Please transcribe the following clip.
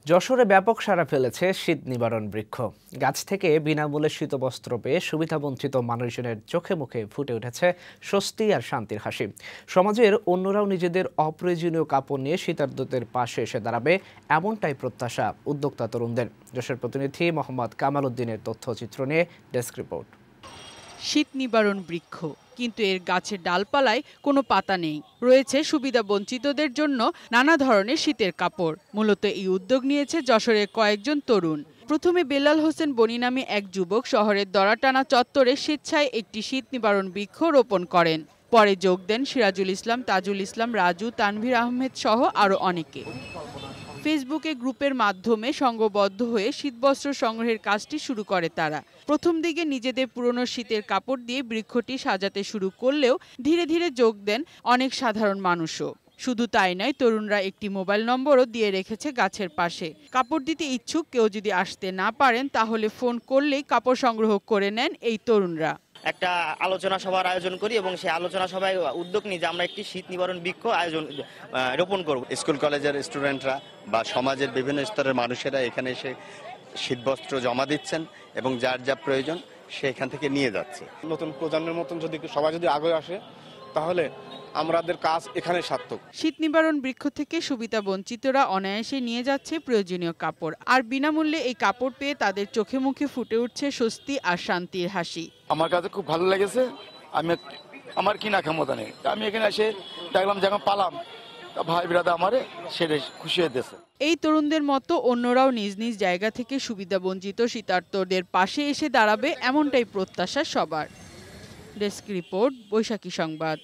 যশোরে ব্যাপক সাড়া ফেলেছে শীত নিবারণ বৃক্ষ। গাছ থেকে বিনামূল্যে শীতবস্ত্র পেয়ে সুবিধাবঞ্চিত মানুষজনের চোখে মুখে ফুটে উঠেছে স্বস্তি আর শান্তির হাসি। সমাজের অন্যরাও নিজেদের অপ্রয়োজনীয় কাপড় নিয়ে শীতার্তদের পাশে এসে দাঁড়াবে, এমনটাই প্রত্যাশা উদ্যোক্তা তরুণদের। যশোর প্রতিনিধি মোহাম্মদ কামাল উদ্দিনের তথ্যচিত্র নিয়ে ডেস্ক রিপোর্ট। শীত নিবারণ বৃক্ষ, কিন্তু এর গাছের ডালপালায় কোনো পাতা নেই। রয়েছে সুবিধা বঞ্চিতদের জন্য নানা ধরনের শীতের কাপড়। মূলত এই উদ্যোগ নিয়েছে যশোরের কয়েকজন তরুণ। প্রথমে বেলাল হোসেন বনি নামে এক যুবক শহরের দরাটানা চত্বরে স্বেচ্ছায় একটি শীত নিবারণ বৃক্ষ রোপণ করেন। পরে যোগ দেন সিরাজুল ইসলাম, তাজুল ইসলাম, রাজু, তানভীর আহমেদ সহ আরও অনেকে। ফেসবুকে গ্রুপের মাধ্যমে সংঘবদ্ধ হয়ে শীতবস্ত্র সংগ্রহের কাজটি শুরু করে তারা। প্রথম দিকে নিজেদের পুরনো শীতের কাপড় দিয়ে বৃক্ষটি সাজাতে শুরু করলেও ধীরে ধীরে যোগ দেন অনেক সাধারণ মানুষও। শুধু তাই নয়, তরুণরা একটি মোবাইল নম্বরও দিয়ে রেখেছে গাছের পাশে। কাপড় দিতে ইচ্ছুক কেউ যদি আসতে না পারেন, তাহলে ফোন করলেই কাপড় সংগ্রহ করে নেন এই তরুণরা। একটা আলোচনা সভার আয়োজন করি এবং সেই আলোচনা সভায় উদ্যোগ নিই যে আমরা একটি শীত নিবারণ বৃক্ষ রোপণ করব। স্কুল কলেজের স্টুডেন্টরা বা সমাজের বিভিন্ন স্তরের মানুষেরা এখানে এসে শীতবস্ত্র জমা দিচ্ছেন এবং যার যা প্রয়োজন সে এখান থেকে নিয়ে যাচ্ছে। নতুন প্রজন্মের মতন যদি সবাই যদি আগে আসে, তাহলে আমাদের কাজ এখানে সার্থক। শীত নিবারণ বৃক্ষ থেকে সুবিধা বঞ্চিতরা অনায়াসে নিয়ে যাচ্ছে প্রয়োজনীয় কাপড়, আর বিনামূল্যে এই কাপড় পেয়ে তাদের চোখে মুখে ফুটে উঠছে স্বস্তি আর শান্তির হাসি। আমার কাছে খুব ভালো লেগেছে। আমার কিনা ক্ষমতা নেই, আমি এখানে এসে দেখলাম যখন পালাম, ভাই বিরাদা আমারে সেটা খুশি হয়েছে। এই তরুণদের মতো অন্যরাও নিজ নিজ জায়গা থেকে সুবিধা বঞ্চিত শীতার্তদের পাশে এসে দাঁড়াবে, এমনটাই প্রত্যাশা সবার। ডেস্ক রিপোর্ট, বৈশাখী সংবাদ।